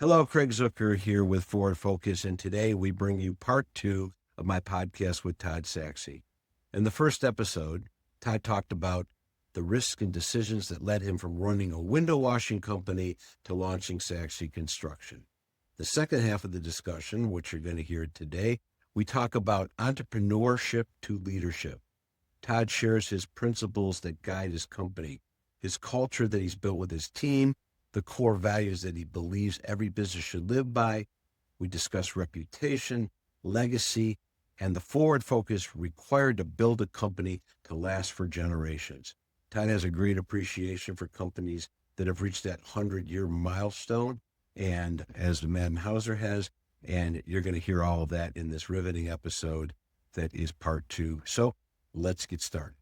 Hello, Craig Zucker here with Forward Focus, and today we bring you part two of my podcast with Todd Sachse. In the first episode, Todd talked about the risks and decisions that led him from running a window washing company to launching Sachse Construction. The second half of the discussion, which you're going to hear today, we talk about entrepreneurship to leadership. Todd shares his principles that guide his company, his culture that he's built with his team, the core values that he believes every business should live by. We discuss reputation, legacy, and the forward focus required to build a company to last for generations. Todd has a great appreciation for companies that have reached that 100-year milestone, and as the Maddin Hauser has, and you're going to hear all of that in this riveting episode that is part two. So let's get started.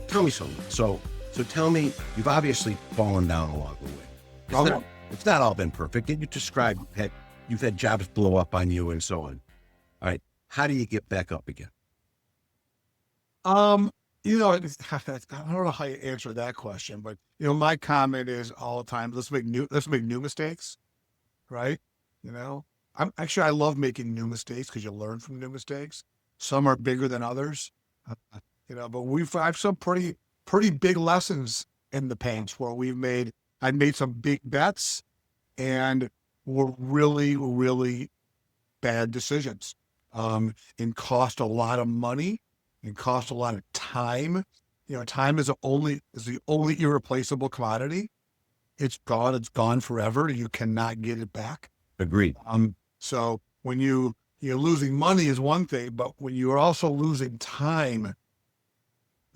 Tell me something. So tell me, you've obviously fallen down along the way. It's not all been perfect. Can you describe you've had jobs blow up on you and so on? All right. How do you get back up again? I don't know how you answer that question, but my comment is all the time, let's make new mistakes, right? I love making new mistakes because you learn from new mistakes. Some are bigger than others, but I've some pretty big lessons in the past where I made some big bets and were really, really bad decisions, and cost a lot of money and cost a lot of time. Time is the only irreplaceable commodity. It's gone forever. You cannot get it back. Agreed. So when you're losing money is one thing, but when you're also losing time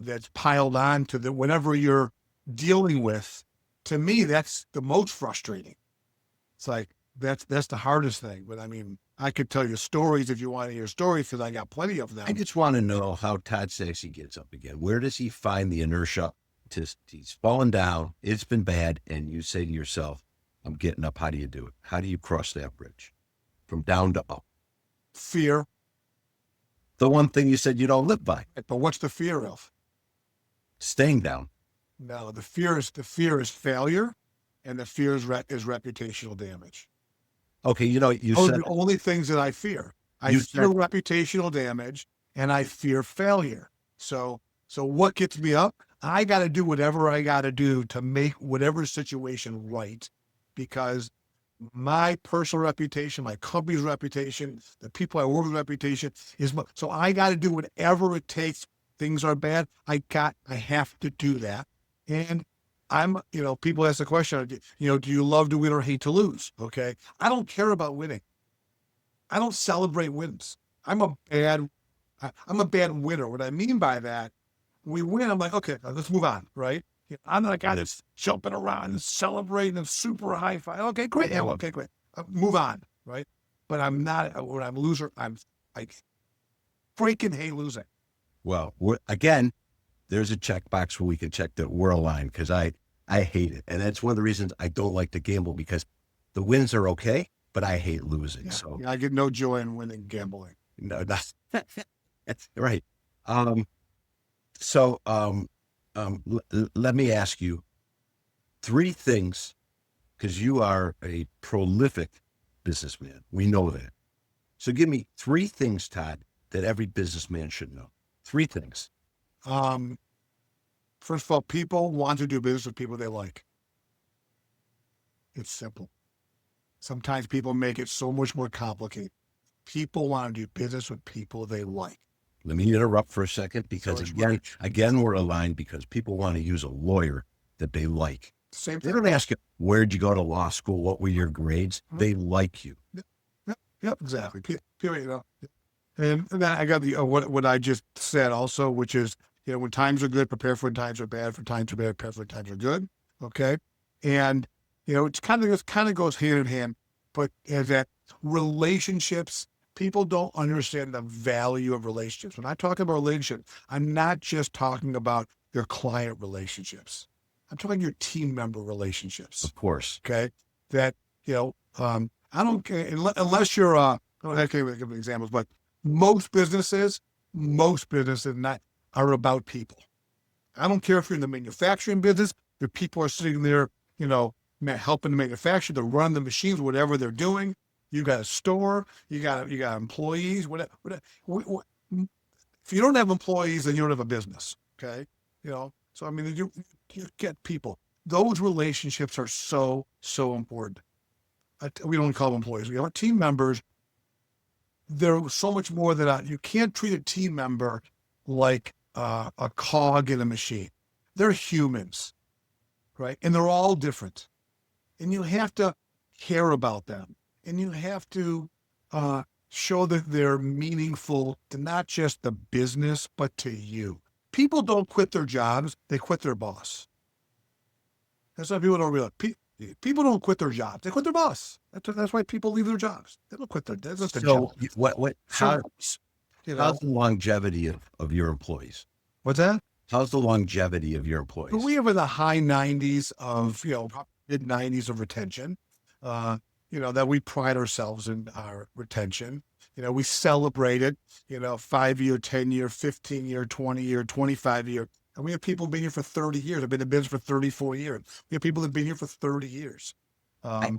that's piled on to whatever you're dealing with, to me, that's the most frustrating. It's like, that's the hardest thing. But I mean, I could tell you stories if you want to hear stories because I got plenty of them. I just want to know how Todd Sachse gets up again. Where does he find the inertia? He's fallen down. It's been bad. And you say to yourself, I'm getting up. How do you do it? How do you cross that bridge from down to up? Fear. The one thing you said you don't live by. But what's the fear of? Staying down. No, the fear is failure, and the fear is reputational damage. Okay, Those are the only things that I fear. I fear reputational damage, and I fear failure. So what gets me up? I got to do whatever I got to do to make whatever situation right, because my personal reputation, my company's reputation, the people I work with reputation so I got to do whatever it takes. Things are bad. I have to do that. And people ask the question, do you love to win or hate to lose? Okay. I don't care about winning. I don't celebrate wins. I'm a bad winner. What I mean by that, we win. I'm like, okay, let's move on. Right. I'm not a guy that's jumping around and celebrating and super high five. Okay, great. Yeah, okay, great. Move on. Right. But I'm not, when I'm a loser, I'm like freaking hate losing. Well, again, there's a checkbox where we can check that we're aligned because I hate it. And that's one of the reasons I don't like to gamble, because the wins are okay, but I hate losing. Yeah, so I get no joy in winning gambling. No, that's right. Let me ask you three things, because you are a prolific businessman. We know that. So give me three things, Todd, that every businessman should know. Three things. First of all, people want to do business with people they like. It's simple. Sometimes people make it so much more complicated. People want to do business with people they like. Let me interrupt for a second, because again, we're aligned, because people want to use a lawyer that they like. Same They thing. don't ask you, where'd you go to law school? What were your grades? They like you. Yep, exactly. Period. And then I got the what I just said also, which is, when times are good, prepare for when times are bad. For times are bad, prepare for when times are good. Okay, and it kind of goes hand in hand. But as that relationships, people don't understand the value of relationships. When I talk about relationships, I'm not just talking about your client relationships. I'm talking your team member relationships. Of course. Okay. That, I don't care unless you're, I can't give examples, but most businesses not are about people. I don't care if you're in the manufacturing business, your people are sitting there, helping to manufacture, to run the machines, whatever they're doing. You got a store, you got employees, whatever. If you don't have employees, then you don't have a business. Okay. So I mean, you get people. Those relationships are so, so important. We don't call them employees. We have team members. They're so much more than you can't treat a team member like a cog in a machine. They're humans, right? And they're all different. And you have to care about them. And you have to show that they're meaningful to not just the business, but to you. People don't quit their jobs. They quit their boss. That's why people don't realize. People don't quit their jobs. They quit their boss. That's why people leave their jobs. They don't quit that's not their job. How's the longevity of your employees? What's that? How's the longevity of your employees? We have in the high 90s of, mid 90s of retention. That we pride ourselves in our retention. We celebrate it, 5-year, 10-year, 15-year, 20-year, 25-year. And we have people been here for 30 years. I've been in business for 34 years. We have people that have been here for 30 years. I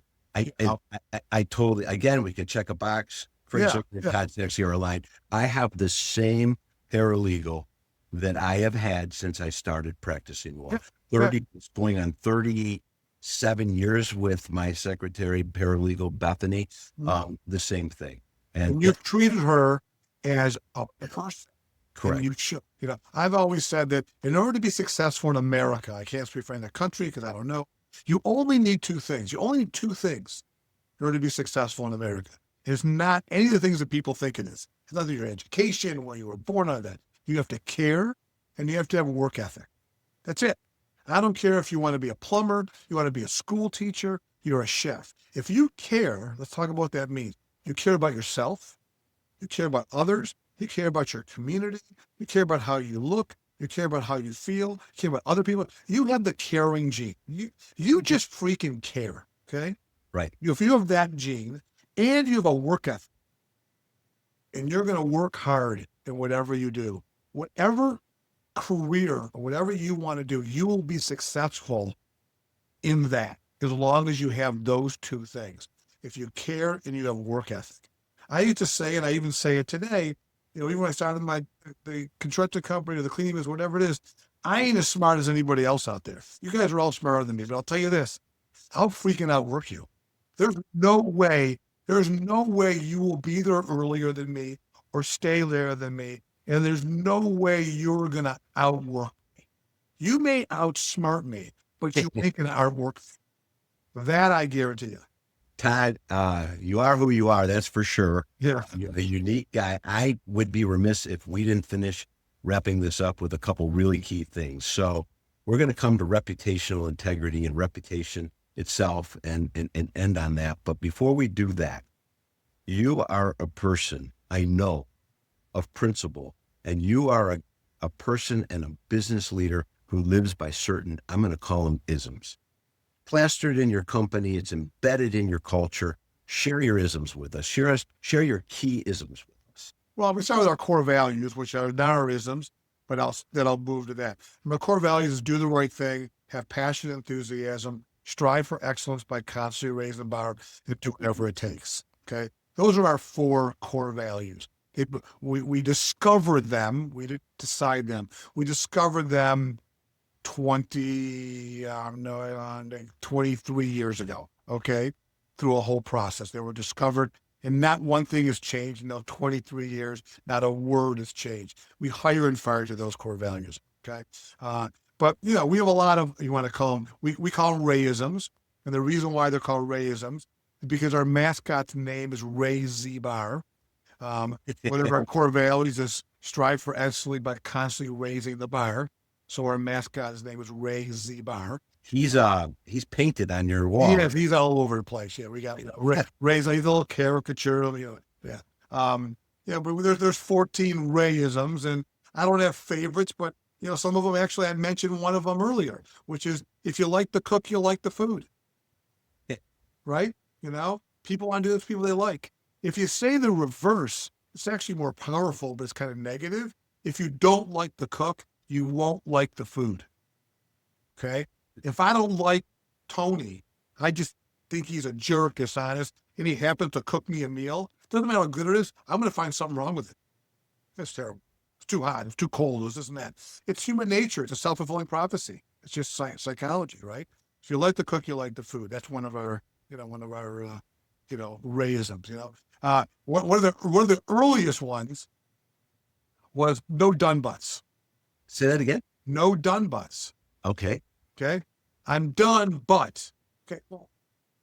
totally, again, we can check a box. Craig Zucker, Todd Sachse are aligned. I have the same paralegal that I have had since I started practicing law. It's going on 37 years with my secretary, paralegal Bethany. The same thing. And you've treated her as a person. Correct. And you should, I've always said that in order to be successful in America, I can't speak for any country because I don't know. You only need two things. You only need two things in order to be successful in America. It's not any of the things that people think it is. It's not your education, where you were born, on that. You have to care and you have to have a work ethic. That's it. I don't care if you want to be a plumber, you want to be a school teacher, you're a chef. If you care, let's talk about what that means. You care about yourself, you care about others, you care about your community, you care about how you look, you care about how you feel, you care about other people. You have the caring gene. You just freaking care, okay? Right. If you have that gene and you have a work ethic, and you're going to work hard in whatever you do, whatever career or whatever you want to do, you will be successful in that as long as you have those two things. If you care and you have work ethic. I used to say, and I even say it today, even when I started the construction company or the cleaning business, whatever it is, I ain't as smart as anybody else out there. You guys are all smarter than me, but I'll tell you this, I'll freaking outwork you. There's no way you will be there earlier than me or stay there than me. And there's no way you're going to outwork me. You may outsmart me, but you ain't going to outwork me. That I guarantee you. Todd, you are who you are, that's for sure. Yeah. You're a unique guy. I would be remiss if we didn't finish wrapping this up with a couple really key things. So we're going to come to reputational integrity and reputation itself and end on that. But before we do that, you are a person, I know, of principle, and you are a person and a business leader who lives by certain, I'm going to call them isms. Plastered in your company, it's embedded in your culture. Share your isms with us. Share your key isms with us. Well, we start with our core values, which are not our isms, but I'll move to that. My core values is do the right thing, have passion and enthusiasm, strive for excellence by constantly raising the bar, and do whatever it takes. Okay, those are our 4 core values. We discovered them. We didn't decide them. We discovered them 23 years ago, okay, through a whole process. They were discovered, and not one thing has changed in those 23 years. Not a word has changed. We hire and fire to those core values, okay? But, we have a lot of, you want to call them, we call them Rayisms, and the reason why they're called Rayisms is because our mascot's name is Ray Z-Bar. One of our core values is strive for excellence by constantly raising the bar. So our mascot's name is Ray Z-Bar. He's painted on your wall. Yes, he's all over the place. Yeah, we got Ray's like a little caricature. But there's 14 Rayisms, and I don't have favorites, but some of them actually, I mentioned one of them earlier, which is if you like the cook, you'll like the food. Yeah. Right? People want to do this, people they like. If you say the reverse, it's actually more powerful, but it's kind of negative. If you don't like the cook, you won't like the food. Okay? If I don't like Tony, I just think he's a jerk, dishonest, and he happens to cook me a meal, doesn't matter how good it is, I'm going to find something wrong with it. That's terrible. It's too hot. It's too cold. It's this and that. It's human nature. It's a self-fulfilling prophecy. It's just psychology, right? If you like the cook, you like the food. That's one of our Rayisms. One of the earliest ones was no done buts. Say that again. No done buts. Okay. Okay. I'm done, but. Okay. Well,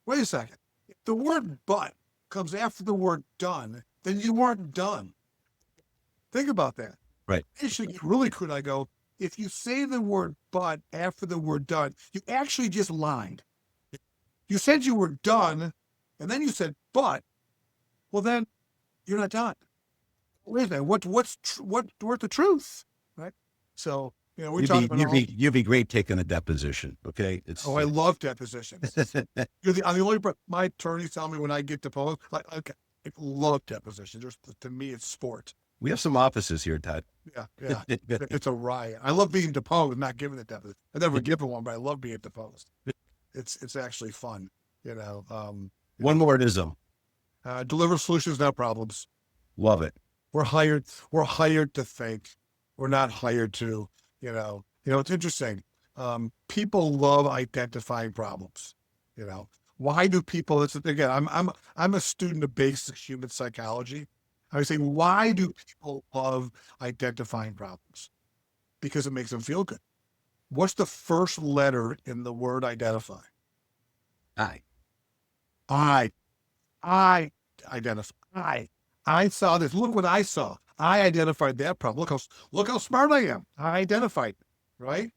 wait a second. If the word but comes after the word done, then you weren't done. Think about that. Right. Actually, really could I go, if you say the word but after the word done, you actually just lied. You said you were done, and then you said but. Well, then you're not done. Wait a minute. What's the truth, right? So we talk about you'd be great taking a deposition. Okay. I love depositions. I'm the only. My attorneys tell me when I get deposed, I love depositions. To me, it's sport. We have some offices here, Todd. Yeah. It's a riot. I love being deposed, not giving a deposition. I've never given one, but I love being deposed. It's actually fun. One more ism. Deliver solutions, not problems. Love it. We're hired to think. We're not hired to, it's interesting. People love identifying problems. Why do people, again, I'm a student of basic human psychology. I would say, why do people love identifying problems? Because it makes them feel good. What's the first letter in the word identify? I identify. I saw this. Look what I saw. I identified that problem. Look how smart I am. I identified, right?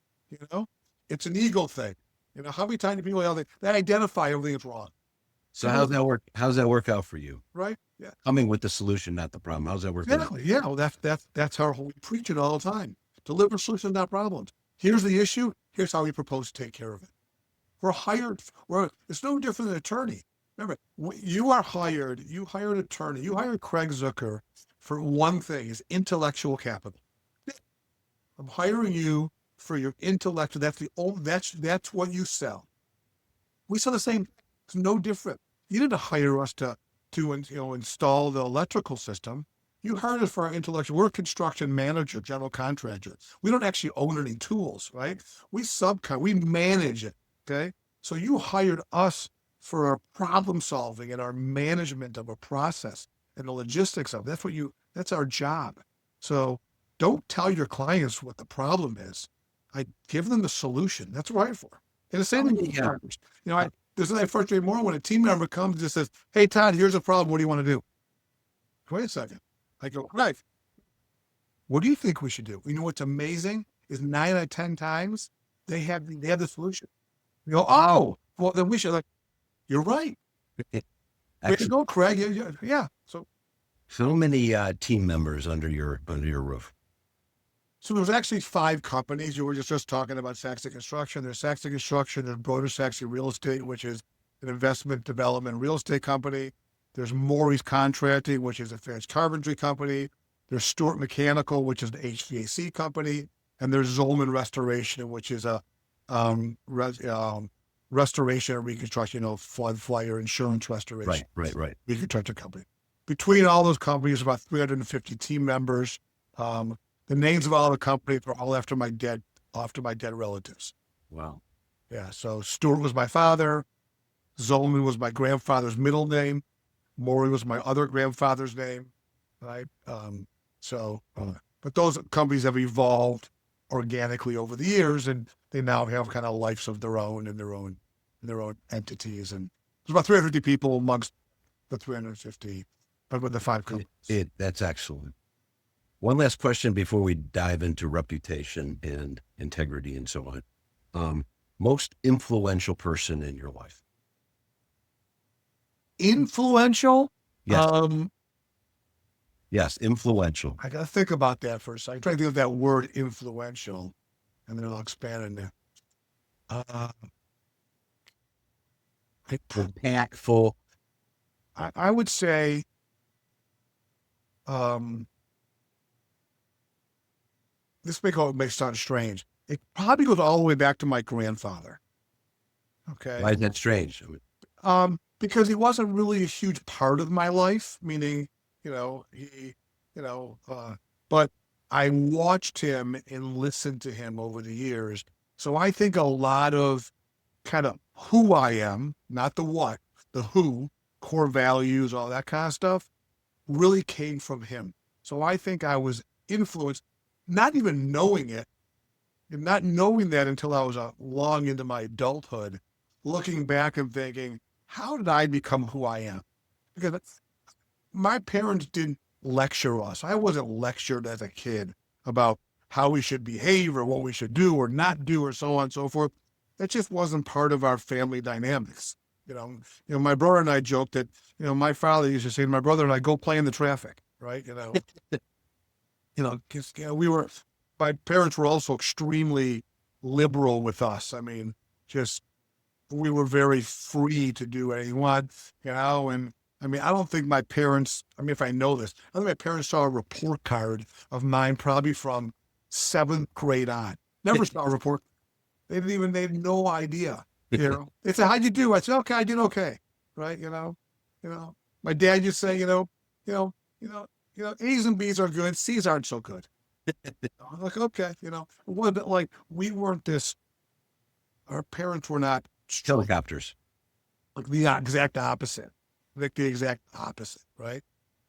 It's an ego thing. How many times do people they identify everything that's wrong? So how's that work? How's that work out for you? Right. Yeah. Coming with the solution, not the problem. How's that work? Exactly. Yeah. Well, that's how we preach it all the time. Deliver solutions, not problems. Here's the issue. Here's how we propose to take care of it. We're hired. It's no different than an attorney. Remember, you are hired. You hired an attorney. You hired Craig Zucker for one thing: is intellectual capital. I'm hiring you for your intellectual. That's what you sell. We sell the same. It's no different. You didn't hire us to install the electrical system. You hired us for our intellectual. We're a construction manager, general contractor. We don't actually own any tools, right? We manage it. Okay, so you hired us for our problem solving and our management of a process and the logistics of it. That's our job. So don't tell your clients what the problem is. I give them the solution. That's what I'm hired for. And the same thing with partners. There's nothing frustrating more when a team member comes and just says, "Hey, Todd, here's a problem. What do you want to do?" Wait a second. I go, "Right. What do you think we should do?" You know what's amazing is 9 out of 10 times they have the solution. You go, "Oh, well, then we should." You're right. Way to go, Craig. Yeah. So many team members under your roof. So there's actually 5 companies. You were just talking about Sachse Construction. There's Sachse Construction. There's Broder Sachse Real Estate, which is an investment development real estate company. There's Maury's Contracting, which is a advanced carpentry company. There's Stewart Mechanical, which is an HVAC company. And there's Zolman Restoration, which is a restoration and reconstruction, flood, fire, insurance restoration. Right. Reconstruction company. Between all those companies, about 350 team members. The names of all the companies were all after my dead relatives. Wow. Yeah. So Stewart was my father. Zolman was my grandfather's middle name. Maury was my other grandfather's name. Right. But those companies have evolved organically over the years, and they now have kind of lives of their own and their own entities. And there's about 350 people amongst the 350, but with the 5 companies. That's excellent. One last question before we dive into reputation and integrity and so on. Most influential person in your life? Influential? Yes. Yes, influential. I got to think about that for a second. I'm trying to think of that word influential, and then I'll expand on that. Impactful. I would say, this may sound strange. It probably goes all the way back to my grandfather. Okay. Why is that strange? Because he wasn't really a huge part of my life, meaning, he, but I watched him and listened to him over the years. So I think a lot of kind of who I am, not the what, the who, core values, all that kind of stuff, really came from him. So I think I was influenced, not even knowing it, and not knowing that until I was long into my adulthood, looking back and thinking, how did I become who I am? Because my parents didn't lecture us. I wasn't lectured as a kid about how we should behave or what we should do or not do or so on and so forth. That just wasn't part of our family dynamics. My brother and I joked that, my father used to say to my brother and I, go play in the traffic, right? Because my parents were also extremely liberal with us. I mean, we were very free to do what we want, and I mean, I don't think my parents, if I know this, I think my parents saw a report card of mine probably from 7th grade on. Never saw a report. They had no idea, They said, how'd you do? I said, okay, I did okay. Right. My dad used to say, A's and B's are good. C's aren't so good. I'm like, okay, it wasn't like we weren't our parents were not Helicopters. like the exact opposite, right?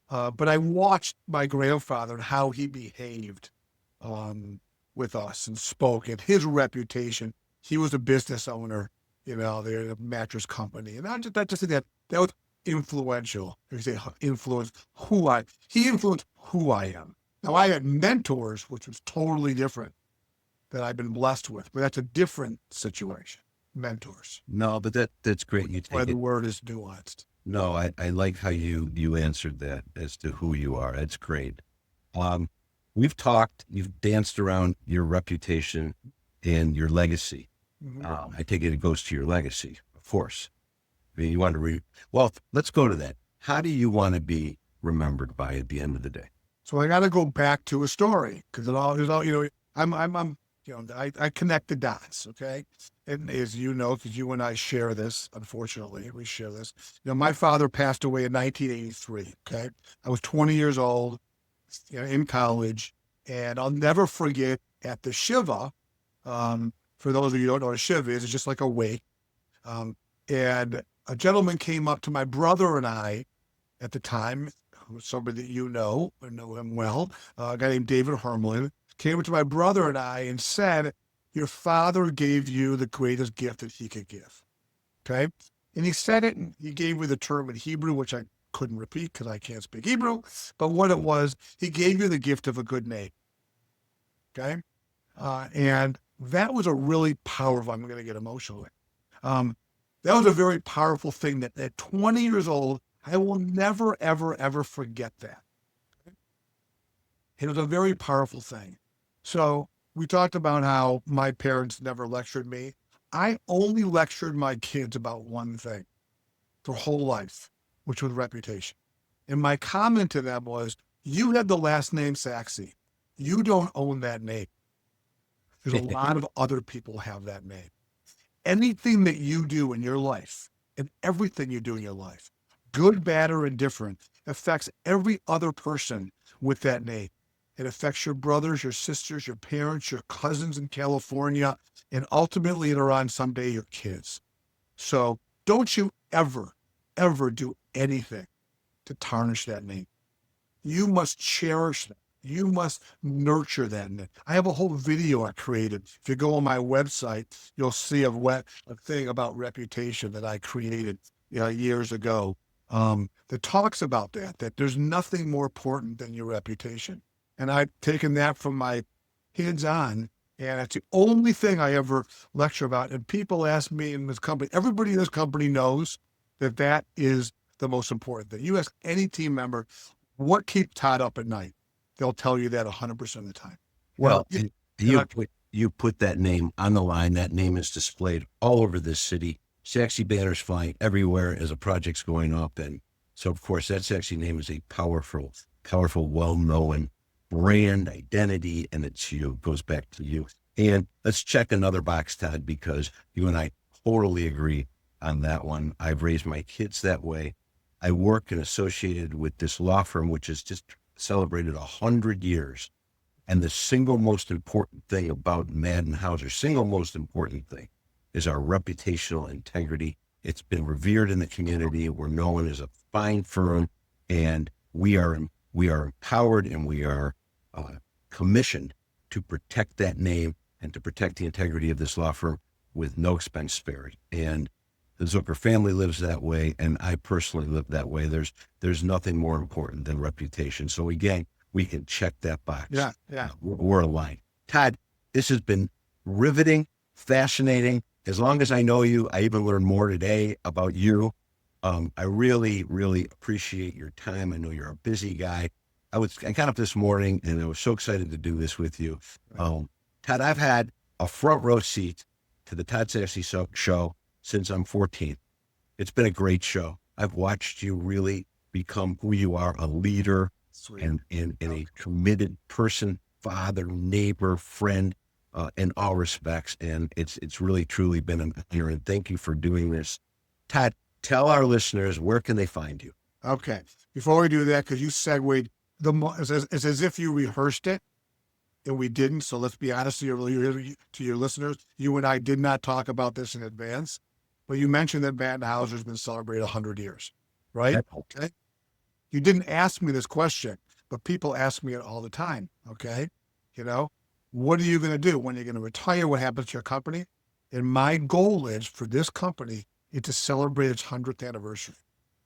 But I watched my grandfather and how he behaved with us and spoke, and his reputation. He was a business owner, they're a mattress company, and that was influential. He influenced he influenced who I am. Now I had mentors, which was totally different, that I've been blessed with, but that's a different situation. Mentors. No, but that's great. You take why the word is nuanced. No, I like how you answered that as to who you are. That's great. We've talked, you've danced around your reputation and your legacy. Mm-hmm. I take it goes to your legacy, of course. I mean, you want to well, let's go to that. How do you want to be remembered by at the end of the day? So I got to go back to a story because I connect the dots. Okay. And as because you and I share this, unfortunately, we share this. My father passed away in 1983. Okay. I was 20 years old, in college, and I'll never forget at the Shiva. For those of you who don't know what a Shiva is, it's just like a wake. And a gentleman came up to my brother and I at the time, somebody that I know him well, a guy named David Hermelin, came up to my brother and I and said, your father gave you the greatest gift that he could give. Okay. And he said it, and he gave me the term in Hebrew, which I couldn't repeat because I can't speak Hebrew. But what it was, he gave you the gift of a good name. Okay. And that was a really powerful, I'm going to get emotional. That was a very powerful thing that at 20 years old, I will never, ever, ever forget that. It was a very powerful thing. So we talked about how my parents never lectured me. I only lectured my kids about one thing their whole life, which was reputation. And my comment to them was, you have the last name Sachse. You don't own that name. There's a lot of other people have that name. Anything that you do in your life and everything you do in your life, good, bad, or indifferent, affects every other person with that name. It affects your brothers, your sisters, your parents, your cousins in California, and ultimately later on someday your kids. So don't you ever, ever do anything to tarnish that name. You must cherish that. You must nurture that. I have a whole video I created. If you go on my website, you'll see a thing about reputation that I created years ago that talks about that there's nothing more important than your reputation. And I've taken that from my kids on, and it's the only thing I ever lecture about. And people ask me in this company, everybody in this company knows that is the most important thing. You ask any team member, what keeps Todd up at night? They'll tell you that 100% of the time. Well, You you put that name on the line. That name is displayed all over this city. Sachse banners flying everywhere as a project's going up. And so, of course, that Sachse name is a powerful, well-known brand identity, and it's you. It goes back to you. And let's check another box, Todd, because you and I totally agree on that one. I've raised my kids that way. I work and associated with this law firm, which has just celebrated 100 years. And the single most important thing about Maddin Hauser, single most important thing, is our reputational integrity. It's been revered in the community. We're known as a fine firm, and we are empowered, and we are commissioned to protect that name and to protect the integrity of this law firm with no expense spared. And the Zucker family lives that way, and I personally live that way. There's nothing more important than reputation. So again, we can check that box. Yeah. We're aligned. Todd, this has been riveting, fascinating. As long as I know you, I even learned more today about you. I really, really appreciate your time. I know you're a busy guy. I got up this morning and I was so excited to do this with you. Todd, I've had a front row seat to the Todd Sachse show since I'm 14. It's been a great show. I've watched you really become who you are, a leader, and a committed person, father, neighbor, friend, in all respects. And it's really, truly been an honor. And thank you for doing this. Todd, tell our listeners, where can they find you? Okay. Before we do that, because you segued, it's as if you rehearsed it and we didn't. So let's be honest to your listeners. You and I did not talk about this in advance, but you mentioned that Maddin Hauser has been celebrated 100 years, right? Okay. You didn't ask me this question, but people ask me it all the time. Okay. What are you going to do when you're going to retire? What happens to your company? And my goal is for this company is to celebrate its 100th anniversary.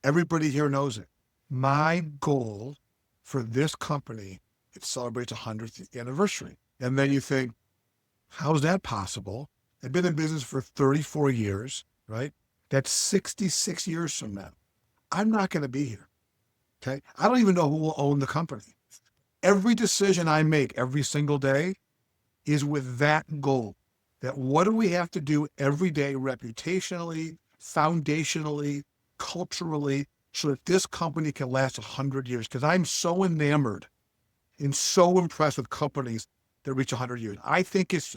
Everybody here knows it. My goal for this company is to celebrate its 100th anniversary. And then you think, how's that possible? I've been in business for 34 years, right? That's 66 years from now. I'm not going to be here. Okay. I don't even know who will own the company. Every decision I make every single day is with that goal. That what do we have to do every day, reputationally, foundationally, culturally, so that this company can last 100 years? Because I'm so enamored and so impressed with companies that reach 100 years. I think it's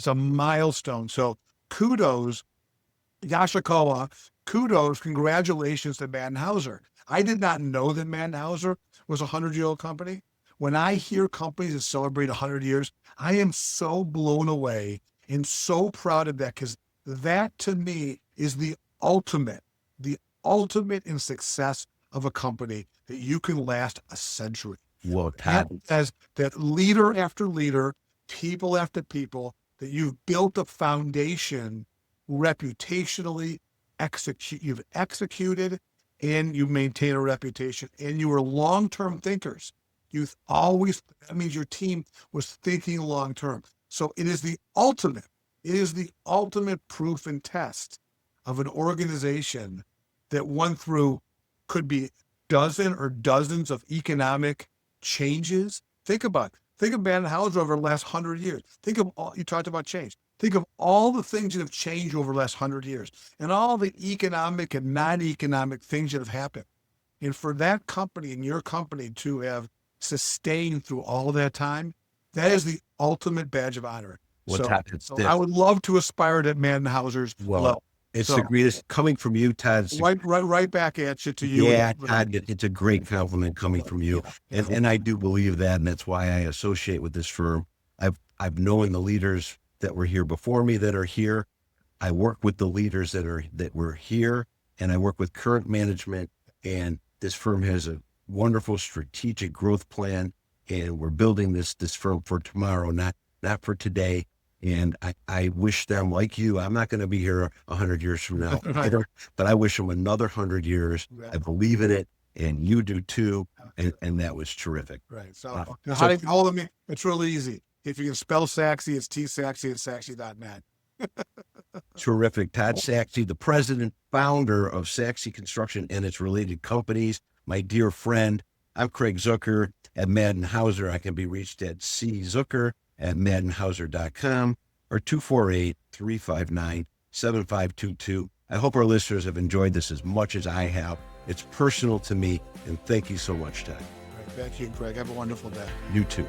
a milestone. So kudos, Yashikoa, kudos, congratulations to Maddin Hauser. I did not know that Maddin Hauser was a 100-year-old company. When I hear companies that celebrate 100 years, I am so blown away and so proud of that, because that to me is the ultimate in success of a company, that you can last a century. Well, Todd, as that leader after leader, people after people, that you've built a foundation reputationally, you've executed, and you maintain a reputation, and you are long-term thinkers. That means your team was thinking long-term. So it is the ultimate proof and test of an organization that went through, could be dozen or dozens of economic changes. Think of Maddin Hauser over the last 100 years. You talked about change. Think of all the things that have changed over the last 100 years, and all the economic and non-economic things that have happened. And for that company and your company to have sustained through all of that time, that is the ultimate badge of honor. Well, So I would love to aspire to Maddin Hauser's level. It's the greatest coming from you, Todd. Right back at you, to you. Yeah, Todd, it's a great compliment coming from you. And I do believe that, and that's why I associate with this firm. I've known the leaders that were here before me that are here. I work with the leaders that were here, and I work with current management, and this firm has a wonderful strategic growth plan, and we're building this firm for tomorrow, not for today. And I wish them, like you, I'm not going to be here 100 years from now, but I wish them another 100 years. I believe in it, and you do too. And that was terrific. Right. So how do you hold me? It's really easy. If you can spell Sachse, it's tsachse at Sachse.net. Terrific. Todd Sachse, the president, founder of Sachse Construction and its related companies, my dear friend. I'm Craig Zucker at Maddin Hauser. I can be reached at czucker@maddinhauser.com or 248-359-7522. I hope our listeners have enjoyed this as much as I have. It's personal to me, and thank you so much, Todd. All right, thank you, Craig. Have a wonderful day. You too.